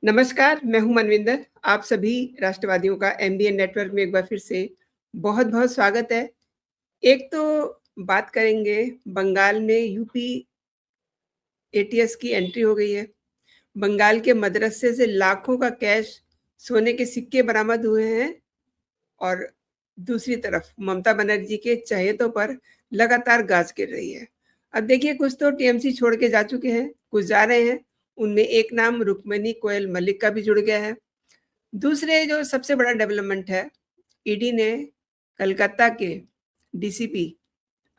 नमस्कार, मैं हूँ मनविंदर। आप सभी राष्ट्रवादियों का एमबीएन नेटवर्क में एक बार फिर से बहुत-बहुत स्वागत है। एक तो बात करेंगे बंगाल में यूपी एटीएस की एंट्री हो गई है। बंगाल के मदरसे से लाखों का कैश, सोने के सिक्के बरामद हुए हैं और दूसरी तरफ ममता बनर्जी के चहेतों पर लगातार गाज गिर रही है। अब देखिए कुछ तो टीएमसी छोड़ के जा चुके हैं, कुछ जा रहे हैं। उनमें एक नाम रुक्मिणी कोयल मलिक का भी जुड़ गया है। दूसरे जो सबसे बड़ा डेवलपमेंट है, ईडी ने कलकत्ता के डीसीपी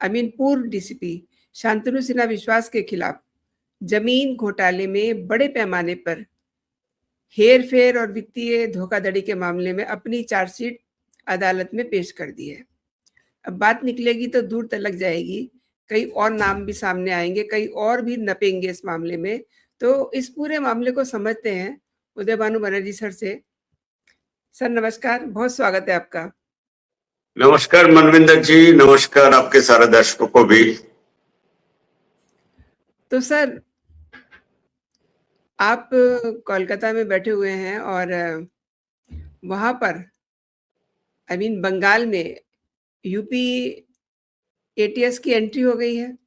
पूर्व डीसीपी शांतनु सिन्हा विश्वास के खिलाफ जमीन घोटाले में बड़े पैमाने पर हेर-फेर और वित्तीय धोखाधड़ी के मामले में अपनी चार्जशीट अदालत में पेश कर दी है। अब बात निकलेगी तो दूर तलक जाएगी, कई और नाम भी सामने आएंगे, कई और भी नपेंगे इस मामले में। तो इस पूरे मामले को समझते हैं उदय भानु बनर्जी सर से। सर नमस्कार, बहुत स्वागत है आपका। नमस्कार मनविंदर जी, नमस्कार आपके सारे दर्शकों को भी। तो सर, आप कोलकाता में बैठे हुए हैं और वहाँ पर बंगाल में यूपी एटीएस की एंट्री हो गई है।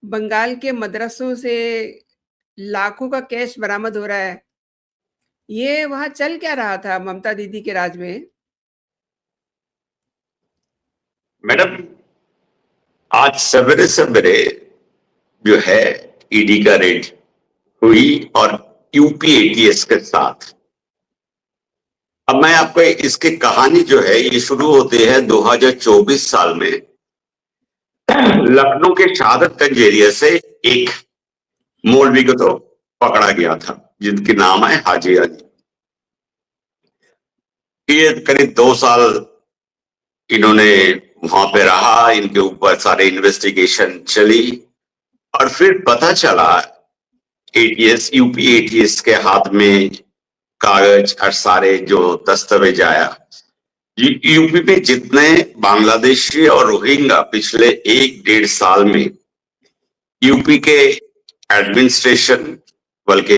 बंगाल के मदरसों से लाखों का कैश बरामद हो रहा है। ये वहाँ चल क्या रहा था ममता दीदी के राज में? मैडम, आज सवेरे सवेरे जो है ईडी का रेड हुई और यूपी एटीएस के साथ। अब मैं आपको इसकी कहानी जो है ये शुरू होती है 2024 साल में लखनऊ के शहादतगंज एरिया से एक मौलवी को तो पकड़ा गया था जिनके नाम है हाजी अली। ये करीब 2 साल इन्होंने वहां पे रहा, इनके ऊपर सारे इन्वेस्टिगेशन चली और फिर पता चला एटीएस यूपी एटीएस के हाथ में कागज और सारे जो दस्तावेज आया। यूपी में जितने बांग्लादेशी और रोहिंग्या पिछले 1-1.5 साल में यूपी के एडमिनिस्ट्रेशन बल्कि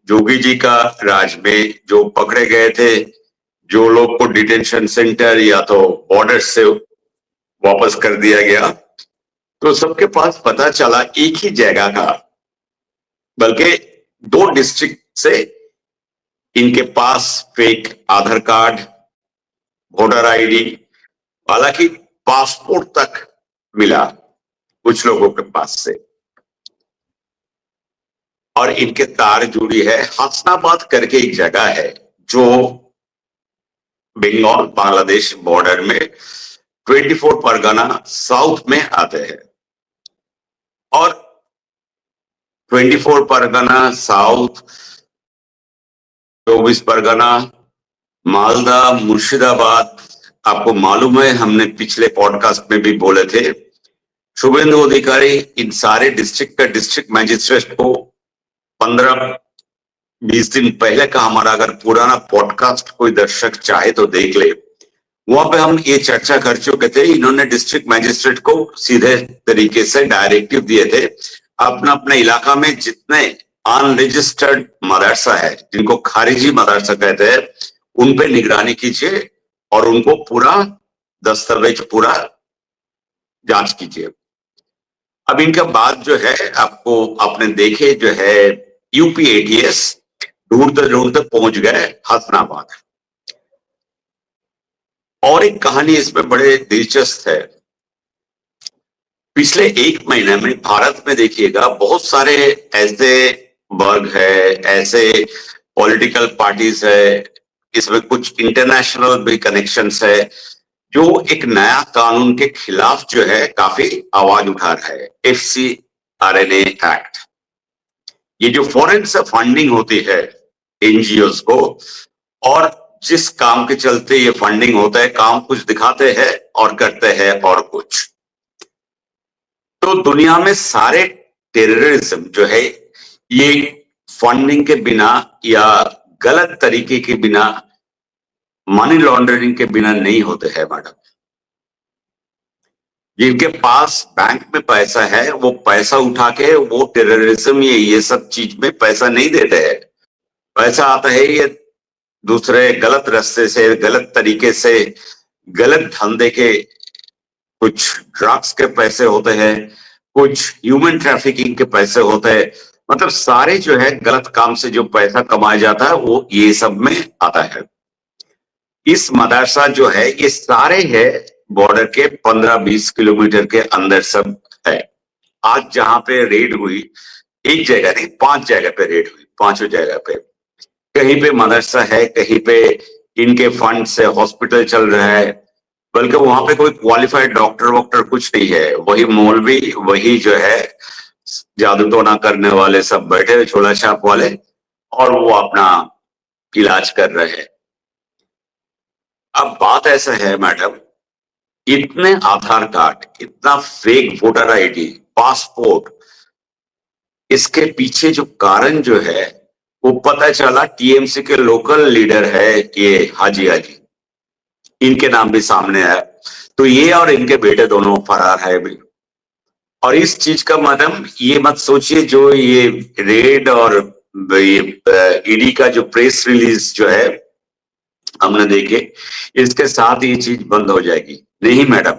जोगी जी का राज में जो पकड़े गए थे, जो लोग को डिटेंशन सेंटर या तो बॉर्डर से वापस कर दिया गया, तो सबके पास पता चला एक ही जगह का, बल्कि 2 डिस्ट्रिक्ट से इनके पास फेक आधार कार्ड, वोटर आईडी, हालांकि पासपोर्ट तक मिला कुछ लोगों के पास से। और इनके तार जुड़ी है हसनाबाद करके एक जगह है जो बंगाल बांग्लादेश बॉर्डर में 24 परगना साउथ में आते हैं। और 24 परगना साउथ, 24 परगना, मालदा, मुर्शिदाबाद, आपको मालूम है हमने पिछले पॉडकास्ट में भी बोले थे, शुभेंदु अधिकारी इन सारे डिस्ट्रिक्ट का डिस्ट्रिक्ट मैजिस्ट्रेट को 15-20 दिन पहले का हमारा अगर पुराना पॉडकास्ट कोई दर्शक चाहे तो देख ले, वहां पे हम ये चर्चा कर चुके थे। इन्होंने डिस्ट्रिक्ट मैजिस्ट्रेट को सीधे तरीके से डायरेक्टिव दिए थे, अपना अपने इलाका में जितने अनरजिस्टर्ड मदरसा है, जिनको खारिजी मदरसा कहते हैं, उन पे निगरानी कीजिए और उनको पूरा दस्तावेज पूरा जांच कीजिए। अब इनका बात जो है आपको आपने देखे जो है यूपी एटीएस ढूंढते ढूंढते पहुंच गए हसनाबाद। और एक कहानी इसमें बड़े दिलचस्प है। पिछले 1 महीने में भारत में देखिएगा बहुत सारे ऐसे वर्ग है, ऐसे पॉलिटिकल पार्टीज है, इसमें कुछ इंटरनेशनल भी कनेक्शंस है, जो एक नया कानून के खिलाफ जो है काफी आवाज उठा रहा है, FCRA एक्ट। ये जो फॉरेन से फंडिंग होती है एनजीओस को, और जिस काम के चलते ये फंडिंग होता है, काम कुछ दिखाते हैं और करते हैं और कुछ। तो दुनिया में सारे टेररिज्म जो है ये फंडिंग के बिना या गलत तरीके के बिना, मनी लॉन्ड्रिंग के बिना नहीं होते हैं मैडम। जिनके पास बैंक में पैसा है वो पैसा उठा के वो टेररिज्म ये सब चीज में पैसा नहीं देते हैं, पैसा आता है ये दूसरे गलत रास्ते से, गलत तरीके से, गलत धंधे के, कुछ ड्रग्स के पैसे होते हैं, कुछ ह्यूमन ट्रैफिकिंग के पैसे होते हैं, मतलब सारे जो है गलत काम से जो पैसा कमाया जाता है वो ये सब में आता है। इस मदरसा जो है ये सारे है बॉर्डर के 15-20 किलोमीटर के अंदर सब है। आज जहां पे रेड हुई, एक जगह नहीं 5 जगह पे रेड हुई, 5 जगह पे, कहीं पे मदरसा है, कहीं पे इनके फंड से हॉस्पिटल चल रहा है, बल्कि वहां पे कोई क्वालिफाइड डॉक्टर वॉक्टर कुछ नहीं है, वही मौलवी, वही जो है जादू टोना करने वाले सब बैठे हुए छोला छाप वाले, और वो अपना इलाज कर रहे हैं। अब बात ऐसा है मैडम, इतने आधार कार्ड, इतना फेक वोटर आईडी, पासपोर्ट, इसके पीछे जो कारण जो है वो पता चला टीएमसी के लोकल लीडर है ये हाजी, इनके नाम भी सामने आया। तो ये और इनके बेटे दोनों फरार है भी। और इस चीज का मैडम ये मत सोचिए, जो ये रेड और ये ईडी का जो प्रेस रिलीज जो है हमने देखे, इसके साथ ये चीज बंद हो जाएगी। नहीं मैडम,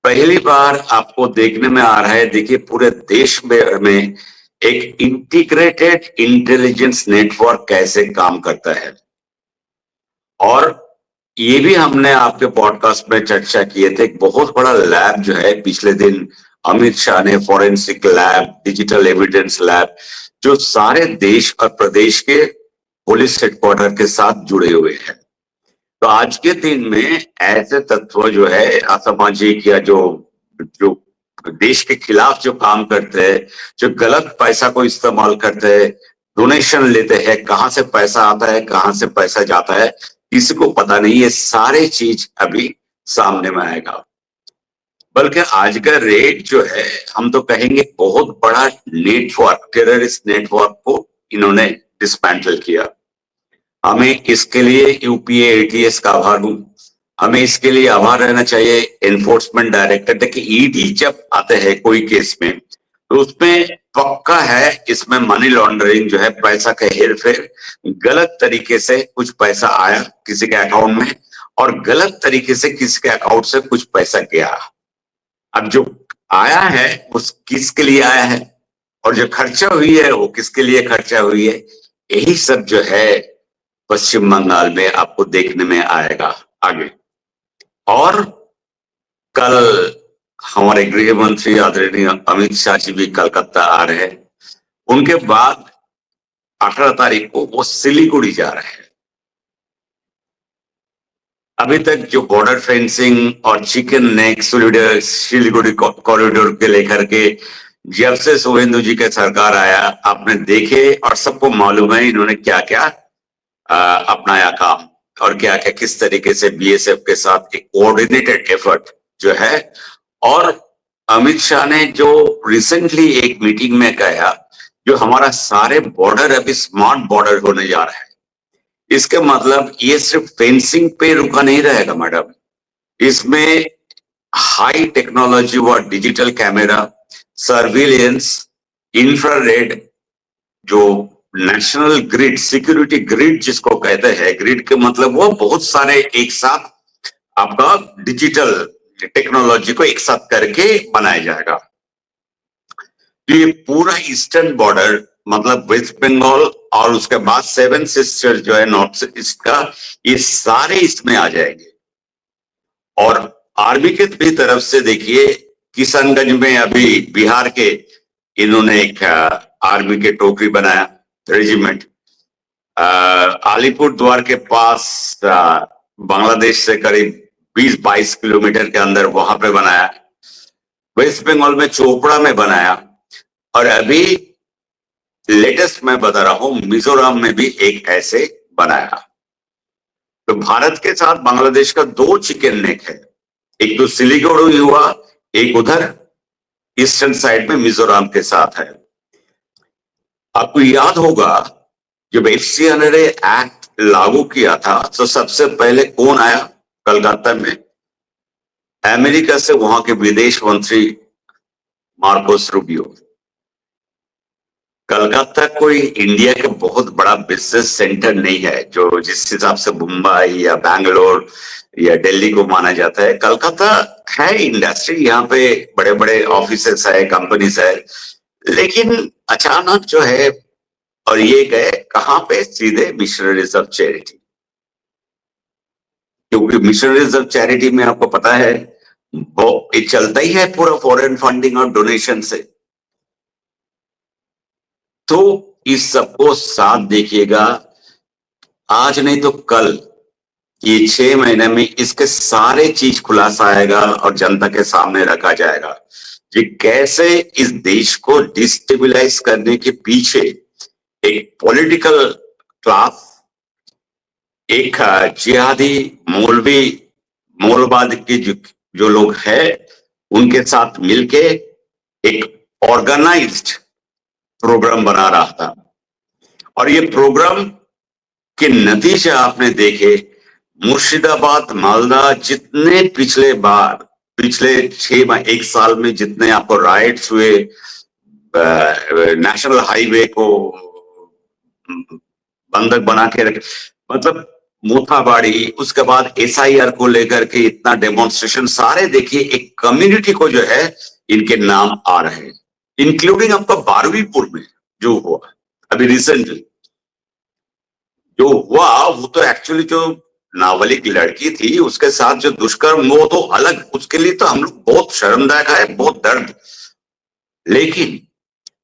पहली बार आपको देखने में आ रहा है, देखिए पूरे देश में एक इंटीग्रेटेड इंटेलिजेंस नेटवर्क कैसे काम करता है। और ये भी हमने आपके पॉडकास्ट में चर्चा किए थे, एक बहुत बड़ा लैब जो है पिछले दिन अमित शाह ने, forensic lab, digital evidence lab, जो सारे देश और प्रदेश के पुलिस हेडक्वार्टर के साथ जुड़े हुए हैं। तो आज के दिन में ऐसे तत्व जो है असामाजिक या जो देश के खिलाफ जो काम करते हैं, जो गलत पैसा को इस्तेमाल करते हैं, डोनेशन लेते हैं, कहां से पैसा आता है, कहां से पैसा जाता है, किसी को पता नहीं। ये सारे चीज अभी सामने में आएगा। बल्कि आज का रेट जो है, हम तो कहेंगे बहुत बड़ा नेटवर्क, टेररिस्ट नेटवर्क को इन्होंने डिस्मेंटल किया। हमें इसके लिए यूपीए एटीएस का आभार हूं, हमें इसके लिए आभार रहना चाहिए एनफोर्समेंट डायरेक्टर। देखिए ईडी जब आते हैं कोई केस में तो उसमें पक्का है, इसमें मनी लॉन्ड्रिंग जो है, पैसा का हेरफेर, गलत तरीके से कुछ पैसा आया किसी के अकाउंट में और गलत तरीके से किसी के अकाउंट से कुछ पैसा गया। अब जो आया है उस किसके लिए आया है और जो खर्चा हुई है वो किसके लिए खर्चा हुई है, यही सब जो है पश्चिम बंगाल में आपको देखने में आएगा आगे। और कल हमारे गृह मंत्री आदरणीय अमित शाह जी भी कलकत्ता आ रहे हैं। उनके बाद 18 तारीख को वो सिलीगुड़ी जा रहे हैं। अभी तक जो बॉर्डर फेंसिंग और चिकन नेक सिलीगुड़ी कॉरिडोर के लेकर के जब से शुभेंदु जी का सरकार आया आपने देखे, और सबको मालूम है इन्होंने क्या क्या अपनाया काम और क्या क्या किस तरीके से बीएसएफ के साथ एक कोऑर्डिनेटेड एफर्ट जो है। और अमित शाह ने जो रिसेंटली एक मीटिंग में कहा, जो हमारा सारे बॉर्डर अभी स्मार्ट बॉर्डर होने जा रहा है, इसके मतलब ये सिर्फ फेंसिंग पे रुका नहीं रहेगा मैडम, इसमें हाई टेक्नोलॉजी व डिजिटल कैमरा, सर्विलियंस, इंफ्रारेड, जो नेशनल ग्रिड, सिक्योरिटी ग्रिड जिसको कहते हैं, ग्रिड के मतलब वो बहुत सारे एक साथ आपका डिजिटल टेक्नोलॉजी को एक साथ करके बनाया जाएगा। तो ये पूरा ईस्टर्न बॉर्डर मतलब वेस्ट बंगाल और उसके बाद 7 सिस्टर्स जो है नॉर्थ ईस्ट का, ये सारे इसमें आ जाएंगे। और आर्मी के भी तरफ से देखिए किशनगंज में अभी बिहार के इन्होंने एक आर्मी के टोकरी बनाया रेजिमेंट, अलीपुर द्वार के पास बांग्लादेश से करीब 20-22 किलोमीटर के अंदर वहां पे बनाया, वेस्ट बंगाल में चोपड़ा में बनाया, और अभी लेटेस्ट मैं बता रहा हूं मिजोरम में भी एक ऐसे बनाया। तो भारत के साथ बांग्लादेश का 2 चिकन नेक है, एक तो सिलीगुड़ी हुआ, एक उधर ईस्टर्न साइड में मिजोरम के साथ है। आपको याद होगा जब FCNRA एक्ट लागू किया था तो सबसे पहले कौन आया कलकत्ता में? अमेरिका से वहां के विदेश मंत्री मार्कोस रूबियो। कलकत्ता कोई इंडिया का बहुत बड़ा बिजनेस सेंटर नहीं है, जो जिस हिसाब से मुंबई या बैंगलोर या दिल्ली को माना जाता है। कलकत्ता है इंडस्ट्री, यहाँ पे बड़े बड़े ऑफिसेस है, कंपनीज है, लेकिन अचानक जो है, और ये गए कहाँ पे, सीधे मिशनरीज ऑफ चैरिटी। क्योंकि मिशनरीज ऑफ चैरिटी में आपको पता है वो ये चलता ही है पूरा फॉरेन फंडिंग और डोनेशन से। तो इस सबको साथ देखिएगा, आज नहीं तो कल, ये 6 महीने में इसके सारे चीज खुलासा आएगा और जनता के सामने रखा जाएगा कि कैसे इस देश को डिस्टेबलाइज करने के पीछे एक पॉलिटिकल क्लास, एक जिहादी मौलवी मौलवाद के जो लोग हैं उनके साथ मिलके एक ऑर्गेनाइज्ड प्रोग्राम बना रहा था। और ये प्रोग्राम के नतीजे आपने देखे, मुर्शिदाबाद, मालदा, जितने पिछले 1 साल में जितने आपको राइट्स हुए, नेशनल हाईवे को बंधक बना के रखे, मतलब मोथाबाड़ी, उसके बाद SIR को लेकर के इतना डेमोन्स्ट्रेशन, सारे देखिए एक कम्युनिटी को जो है इनके नाम आ रहे हैं, इंक्लूडिंग आपका बारहवीपुर में जो हुआ अभी रिसेंटली जो हुआ, वो तो एक्चुअली जो नाबालिग लड़की थी उसके साथ जो दुष्कर्म, वो तो अलग, उसके लिए तो हम लोग बहुत शर्मदायक है, बहुत दर्द। लेकिन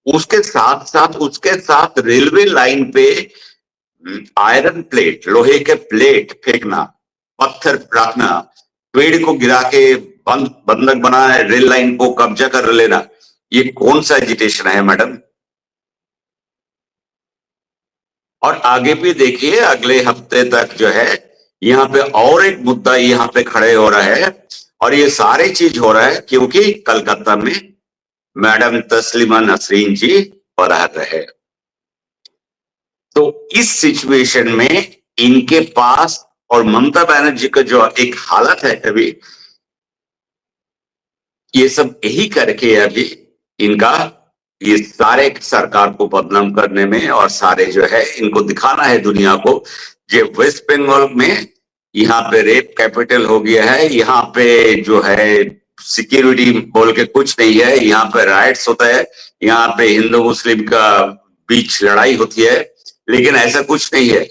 उसके साथ रेलवे लाइन पे आयरन प्लेट, लोहे के प्लेट फेंकना, पत्थर रखना, पेड़ को गिरा के बंधक बना, रेल लाइन को कब्जा कर लेना, ये कौन सा एजिटेशन है मैडम? और आगे भी देखिए, अगले हफ्ते तक जो है यहाँ पे और एक मुद्दा यहाँ पे खड़े हो रहा है, और ये सारे चीज हो रहा है क्योंकि कलकत्ता में मैडम तस्लीमा नसरीन जी पढ़ा रहे। तो इस सिचुएशन में इनके पास, और ममता बनर्जी का जो एक हालत है अभी, ये सब यही करके अभी इनका ये सारे सरकार को बदनाम करने में, और सारे जो है इनको दिखाना है दुनिया को, ये वेस्ट बंगाल में यहाँ पे रेप कैपिटल हो गया है, यहाँ पे जो है सिक्योरिटी बोल के कुछ नहीं है, यहाँ पे राइट्स होता है, यहाँ पे हिंदू मुस्लिम का बीच लड़ाई होती है, लेकिन ऐसा कुछ नहीं है।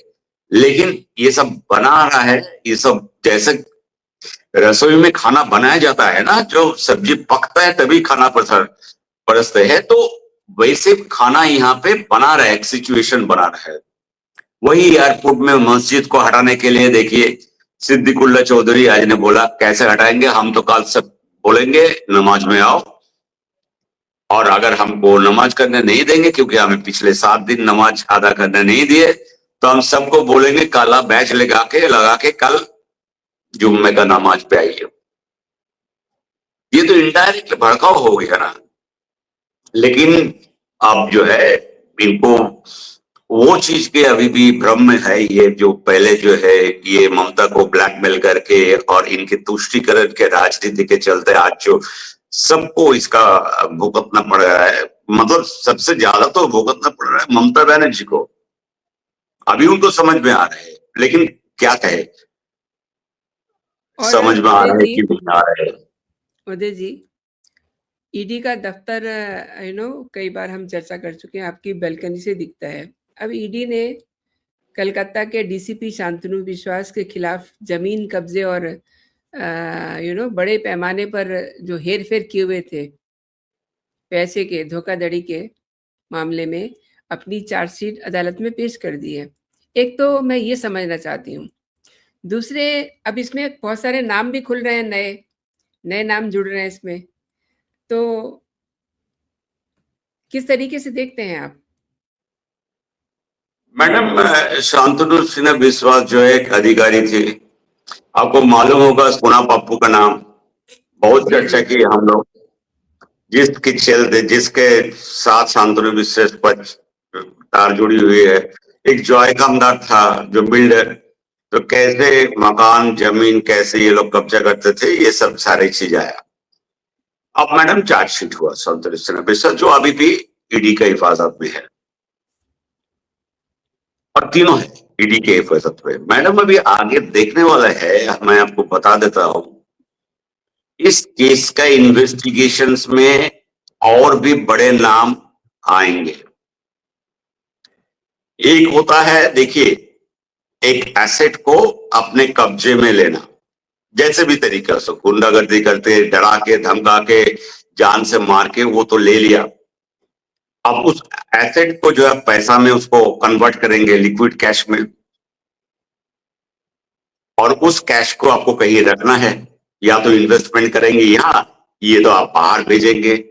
लेकिन ये सब बना रहा है, ये सब जैसे रसोई में खाना बनाया जाता है ना, जो सब्जी पकता है तभी खाना परसते हैं, तो वैसे खाना यहाँ पे बना रहा है, एक सिचुएशन बना रहा है। वही एयरपोर्ट में मस्जिद को हटाने के लिए देखिए सिद्दीकुल्ला चौधरी आज ने बोला, कैसे हटाएंगे, हम तो कल सब बोलेंगे नमाज में आओ, और अगर हमको नमाज करने नहीं देंगे, क्योंकि हमें पिछले 7 दिन नमाज अदा करने नहीं दिए, तो हम सबको बोलेंगे काला बैच लगा के कल जुम्मे का नमाज पे आइए। ये तो इनडायरेक्ट भड़काव हो गया ना। लेकिन अब जो है इनको वो चीज के अभी भी भ्रम में है, ये जो पहले जो है ये ममता को ब्लैकमेल करके और इनके तुष्टीकरण के राजनीति के चलते आज जो सबको इसका भुगतना पड़ रहा है, मतलब सबसे ज्यादा तो भुगतना पड़ रहा है ममता बनर्जी को। अभी उनको समझ में आ रहा है, लेकिन क्या कहे, समझ में आ रहा है कि नहीं आ रहा है। उदय जी, ईडी का दफ्तर कई बार हम चर्चा कर चुके हैं, आपकी बैल्कनी से दिखता है। अब ईडी ने कलकत्ता के डीसीपी शांतनु विश्वास के खिलाफ जमीन कब्जे और बड़े पैमाने पर जो हेर फेर किए हुए थे पैसे के, धोखाधड़ी के मामले में अपनी चार्जशीट अदालत में पेश कर दी है। एक तो मैं ये समझना चाहती हूँ, दूसरे अब इसमें बहुत सारे नाम भी खुल रहे हैं, नए नाम जुड़ रहे हैं इसमें, तो किस तरीके से देखते हैं आप? मैडम, शांतनु सिन्हा विश्वास जो एक अधिकारी थी, आपको मालूम होगा सोना पप्पू का नाम बहुत चर्चा की हम लोग, जिसके साथ शांतनु विश्वास पर तार जुड़ी हुई है। एक जॉय कामदार था जो बिल्डर, तो कैसे मकान जमीन कैसे ये लोग कब्जा करते थे, ये सब सारी चीज आया। अब मैडम चार्जशीट हुआ शांतनु सिन्हा विश्वास, जो अभी भी ईडी का हिफाजत में है। और तीनों है ईडी के हिफाजत पे। मैडम अभी आगे देखने वाला है, मैं आपको बता देता हूं, इस केस का इन्वेस्टिगेशंस में और भी बड़े नाम आएंगे। एक होता है, देखिए, एक एसेट को अपने कब्जे में लेना, जैसे भी तरीका से गुंडागर्दी करते, डरा के, धमका के, जान से मार के, वो तो ले लिया। अब उस एसेट को जो है पैसा में उसको कन्वर्ट करेंगे, लिक्विड कैश में, और उस कैश को आपको कहीं रखना है, या तो इन्वेस्टमेंट करेंगे यहां, ये तो आप बाहर भेजेंगे।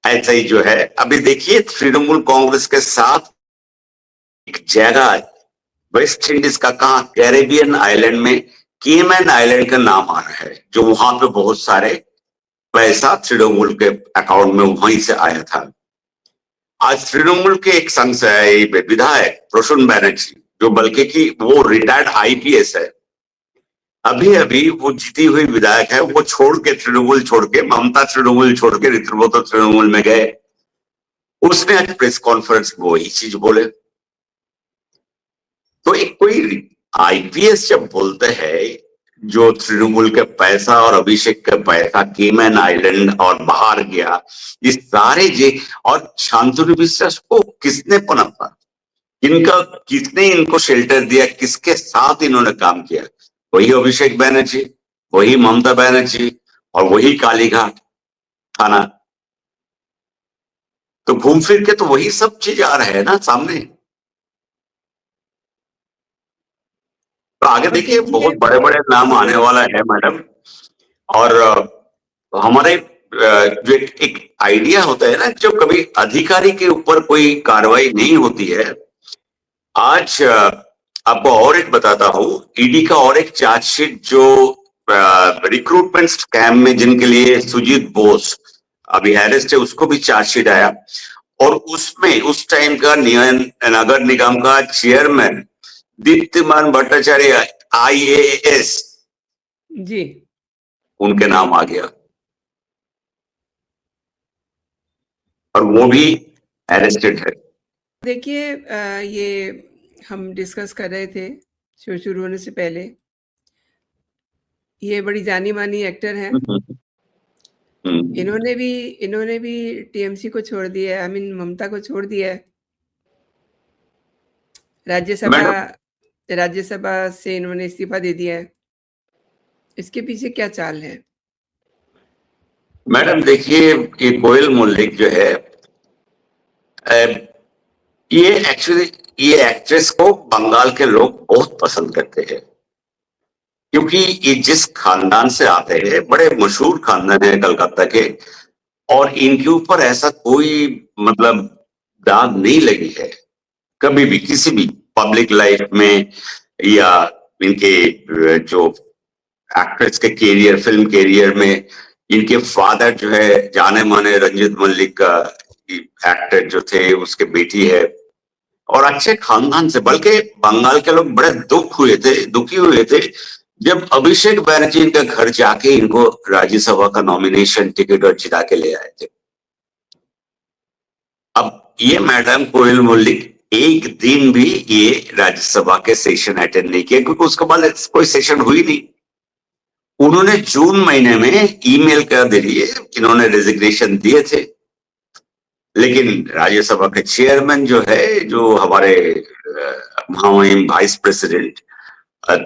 ऐसा ही जो है, अभी देखिए तृणमूल कांग्रेस के साथ एक जगह वेस्ट इंडीज का, कहा, कैरेबियन आइलैंड में केमैन आइलैंड का नाम आ रहा है, जो वहां पे बहुत सारे पैसा तृणमूल के अकाउंट में वहीं से आया था। आज तृणमूल के एक विधायक प्रसून बैनर्जी, जो बल्कि कि वो रिटायर्ड आईपीएस है, अभी अभी वो जीती हुई विधायक है, वो छोड़ के तृणमूल छोड़ के, ममता तृणमूल छोड़ के ऋतुव्रत तृणमूल में गए। उसने आज प्रेस कॉन्फ्रेंस में वही चीज बोले। तो एक कोई आईपीएस जब बोलते हैं, जो तृणमूल के पैसा और अभिषेक का पैसा केमैन आइलैंड और बाहर गया, इस सारे और शांतनु विश्वास को किसने पनपा, किसने इनको शेल्टर दिया, किसके साथ इन्होंने काम किया? वही अभिषेक बैनर्जी, वही ममता बनर्जी और वही कालीघाट थाना। तो घूम फिर के तो वही सब चीज आ रहे हैं ना सामने। तो आगे देखिए बहुत बड़े बड़े नाम आने वाला है मैडम। और हमारे जो एक आइडिया होता है ना, जो कभी अधिकारी के ऊपर कोई कार्रवाई नहीं होती है। आज आपको और एक बताता हूं, ईडी का और एक चार्जशीट, जो रिक्रूटमेंट स्कैम में जिनके लिए सुजीत बोस अभी अरेस्ट है, उसको भी चार्जशीट आया। और उसमें उस टाइम का नगर निगम का चेयरमैन दीप्तिमान भट्टाचार्य IAS जी, उनके नाम आ गया, और वो भी अरेस्टेड है। देखिए, ये हम डिस्कस कर रहे थे शो शुरू होने से पहले। ये बड़ी जानी मानी एक्टर हैं। इन्होंने भी टीएमसी को छोड़ दिया है, आई मीन ममता को छोड़ दिया है। राज्यसभा से इन्होंने इस्तीफा दे दिया है। इसके पीछे क्या चाल है? मैडम देखिए, ये कोयल मल्लिक जो है, ये एक्चुअली ये एक्ट्रेस को बंगाल के लोग बहुत पसंद करते हैं, क्योंकि ये जिस खानदान से आते हैं, बड़े मशहूर खानदान है कलकत्ता के, और इनके ऊपर ऐसा कोई मतलब दाग नहीं लगी है कभी भी किसी भी पब्लिक लाइफ में, या इनके जो एक्ट्रेस के कैरियर, फिल्म कैरियर में। इनके फादर जो है जाने माने रंजीत मल्लिक का एक्टर जो थे, उसके बेटी है, और अच्छे खानदान से। बल्कि बंगाल के लोग बड़े दुखी हुए थे जब अभिषेक बैनर्जी इनका घर जाके इनको राज्यसभा का नॉमिनेशन टिकट और जिता के ले आए थे। अब ये मैडम कोयल मल्लिक एक दिन भी ये राज्यसभा के सेशन अटेंड नहीं किया, क्योंकि उसके बाद कोई सेशन हुई नहीं। उन्होंने जून महीने में ईमेल कर दिए, इन्होंने रेजिग्नेशन दिए थे, लेकिन राज्यसभा के चेयरमैन जो है, जो हमारे महामहिम वाइस प्रेसिडेंट,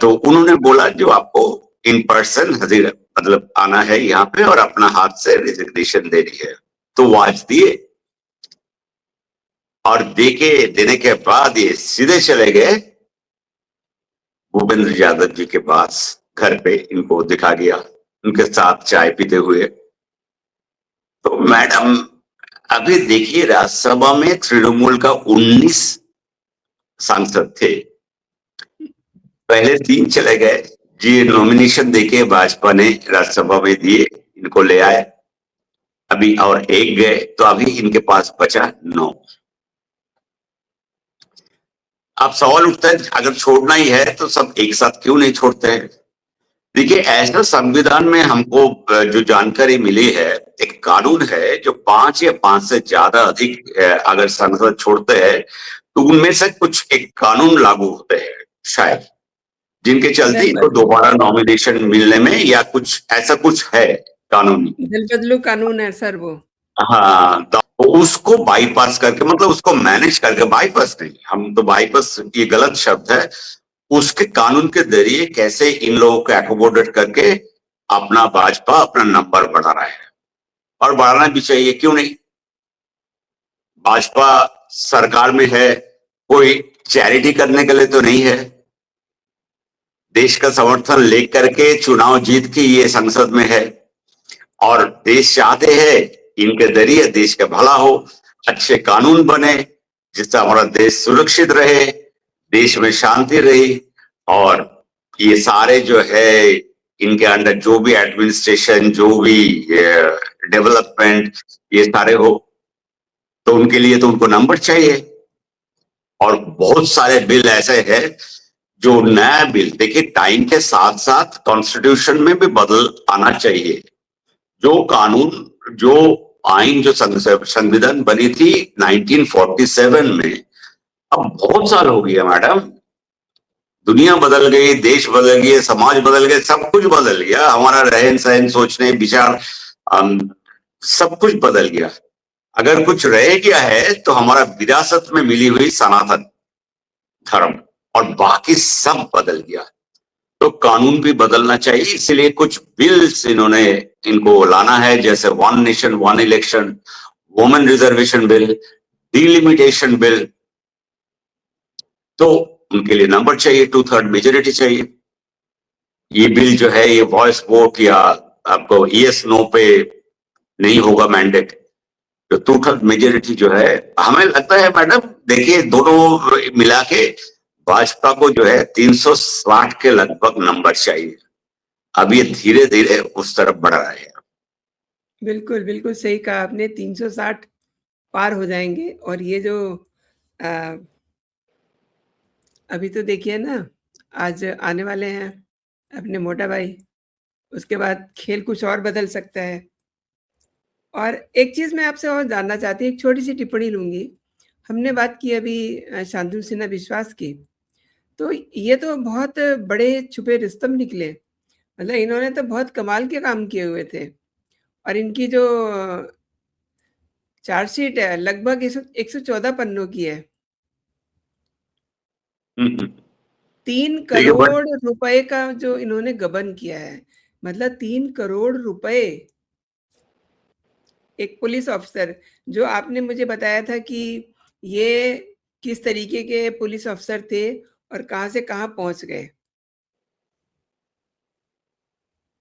तो उन्होंने बोला जो आपको इन पर्सन हाजिर मतलब आना है यहाँ पे और अपना हाथ से रेजिग्नेशन देनी है। तो वो आज दिए, और देने के बाद ये सीधे चले गए भूपेंद्र यादव जी के पास, घर पे इनको दिखा गया, उनके साथ चाय पीते हुए। तो मैडम अभी देखिए, राज्यसभा में तृणमूल का 19 सांसद थे, पहले 3 चले गए जी, नॉमिनेशन देके भाजपा ने राज्यसभा में दिए, इनको ले आए, अभी और 1 गए, तो अभी इनके पास बचा 9। अब सवाल उठता है, अगर छोड़ना ही है तो सब एक साथ क्यों नहीं छोड़ते हैं? देखिए, ऐसा संविधान में हमको जो जानकारी मिली है, एक कानून है जो 5 या 5 से ज्यादा अधिक अगर सांसद छोड़ते हैं तो उनमें से कुछ एक कानून लागू होते हैं शायद, जिनके चलते इनको दोबारा नॉमिनेशन मिलने में या कुछ ऐसा कुछ है कानूनी। दल बदलू कानून है सर वो। हाँ, तो उसको बाईपास करके, मतलब उसको मैनेज करके, बाईपास नहीं, हम तो बाईपास ये गलत शब्द है, उसके कानून के जरिए कैसे इन लोगों को एकोमोडेट करके अपना भाजपा अपना नंबर बढ़ा रहा है, और बढ़ाना भी चाहिए, क्यों नहीं। भाजपा सरकार में है, कोई चैरिटी करने के लिए तो नहीं है, देश का समर्थन लेकर के चुनाव जीत के ये संसद में है, और देश चाहते हैं इनके जरिए देश का भला हो, अच्छे कानून बने, जिससे हमारा देश सुरक्षित रहे, देश में शांति रही, और ये सारे जो है इनके अंडर जो भी एडमिनिस्ट्रेशन, जो भी डेवलपमेंट, ये सारे हो, तो उनके लिए तो उनको नंबर चाहिए। और बहुत सारे बिल ऐसे हैं जो नया बिल, देखिए टाइम के साथ साथ कॉन्स्टिट्यूशन में भी बदल आना चाहिए। जो कानून, जो आइन, जो संविधान बनी थी 1947 में, अब बहुत साल हो गया मैडम, दुनिया बदल गई, देश बदल गए, समाज बदल गए, सब कुछ बदल गया, हमारा रहन सहन, सोचने, विचार, सब कुछ बदल गया। अगर कुछ रह गया है तो हमारा विरासत में मिली हुई सनातन धर्म, और बाकी सब बदल गया, तो कानून भी बदलना चाहिए। इसलिए कुछ बिल्स इन्होंने इनको लाना है, जैसे one nation one election, women reservation bill, delimitation bill, तो उनके लिए नंबर चाहिए, 2/3 मेजोरिटी चाहिए। ये बिल जो है, ये वॉइस वोट या आपको यस नो पे नहीं होगा मैंडेट, तो 2/3 मेजोरिटी जो है, हमें लगता है मैडम, देखिए दोनों मिला के भाजपा को जो है 360 के लगभग नंबर चाहिए। अब ये धीरे धीरे उस तरफ बढ़ रहा है। बिल्कुल, बिल्कुल सही कहा आपने, 360 पार हो जाएंगे। और ये जो अभी तो देखिए ना, आज आने वाले हैं अपने मोटा भाई, उसके बाद खेल कुछ और बदल सकता है। और एक चीज़ मैं आपसे और जानना चाहती हूँ, एक छोटी-सी टिप्पणी लूँगी। हमने बात की अभी शांतनु सिन्हा विश्वास की, तो ये तो बहुत बड़े छुपे रुस्तम निकले। मतलब इन्होंने तो बहुत कमाल के काम किए हुए थे, और इनकी जो चार्जशीट है लगभग 114 पन्नों की है। 3 करोड़ रुपए का जो इन्होंने गबन किया है, मतलब 3 करोड़ रुपए। एक पुलिस ऑफिसर, जो आपने मुझे बताया था कि ये किस तरीके के पुलिस अफसर थे और कहाँ से कहाँ पहुंच गए।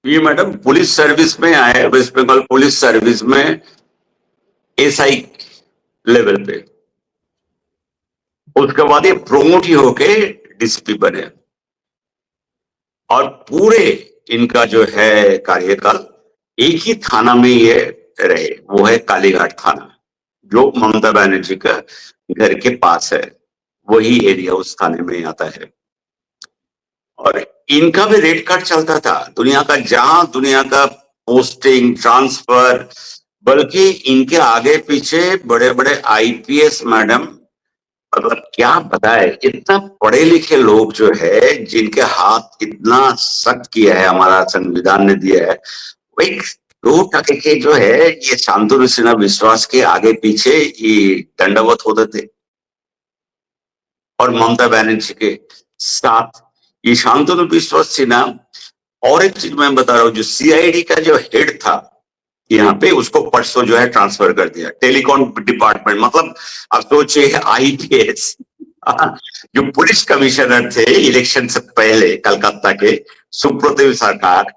ये मैडम पुलिस सर्विस में आए, वेस्ट बंगाल पुलिस सर्विस में एसआई लेवल पे, उसके बाद ये प्रोमोट ही होके डीसीपी बने, और पूरे इनका जो है कार्यकाल एक ही थाना में ये रहे, वो है कालीघाट थाना, जो ममता बनर्जी का घर के पास है, वही एरिया उस थाने में आता है। और इनका भी रेट कार्ड चलता था दुनिया का, जहां दुनिया का पोस्टिंग, ट्रांसफर, बल्कि इनके आगे पीछे बड़े बड़े आईपीएस मैडम, मतलब क्या बताए, इतना पढ़े लिखे लोग जो है, जिनके हाथ इतना सख्त किया है हमारा संविधान ने दिया है, वो 2% के जो है ये शांतनु सिन्हा विश्वास के आगे पीछे ये दंडवत होते थे, और ममता बनर्जी के साथ ये शांतनु विश्वास सिन्हा। और एक चीज मैं बता रहा हूँ, जो सीआईडी का जो हेड था यहाँ पे, उसको परसों जो है ट्रांसफर कर दिया टेलीकॉम डिपार्टमेंट, मतलब अब सोचिए आईपीएस, जो पुलिस कमिश्नर थे इलेक्शन से पहले कलकत्ता के, सुप्रतिव सरकार,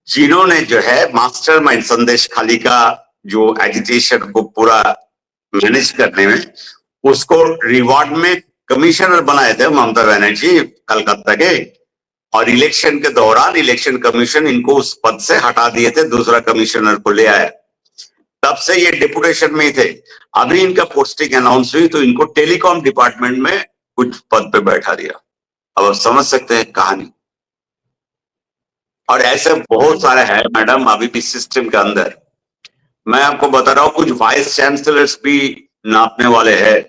जिन्होंने जो है मास्टरमाइंड संदेश खाली का जो एजिटेशन को पूरा मैनेज करने में, उसको रिवॉर्ड में कमिश्नर बनाए थे ममता बनर्जी कलकत्ता के, और इलेक्शन के दौरान इलेक्शन कमीशन इनको उस पद से हटा दिए थे, दूसरा कमिश्नर को ले आया, तब से ये डिपुटेशन में थे। अभी इनका पोस्टिंग अनाउंस हुई तो इनको टेलीकॉम डिपार्टमेंट में कुछ पद पे बैठा दिया। अब आप समझ सकते हैं कहानी, और ऐसे बहुत सारे हैं मैडम अभी भी सिस्टम के अंदर। मैं आपको बता रहा हूं, कुछ वाइस चांसलर्स भी नापने वाले हैं,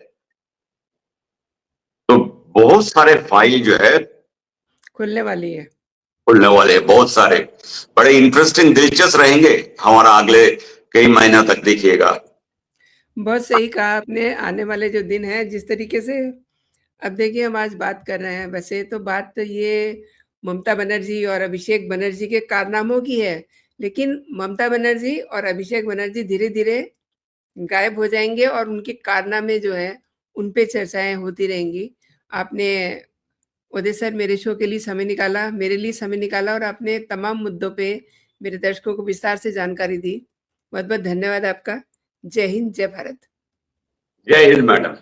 बहुत सारे फाइल जो है खुलने वाली है। खुलने वाले हैं, बहुत सारे बड़े इंटरेस्टिंग दिलचस्प रहेंगे हमारा अगले कई महीनों तक, देखिएगा। बहुत सही कहा आपने। आने वाले जो दिन हैं जिस तरीके से, अब देखिए हम आज बात कर रहे हैं, वैसे तो बात ये ममता बनर्जी और अभिषेक बनर्जी के कारनामों की है, लेकिन ममता बनर्जी और अभिषेक बनर्जी धीरे-धीरे गायब हो जाएँगे और उनके कारनामे जो हैं, उन पे चर्चाएँ होती रहेंगी। आपने उदय सर मेरे शो के लिए समय निकाला, मेरे लिए समय निकाला और आपने तमाम मुद्दों पे मेरे दर्शकों को विस्तार से जानकारी दी। बहुत-बहुत धन्यवाद आपका। जय हिंद, जय भारत। जय हिंद मैडम।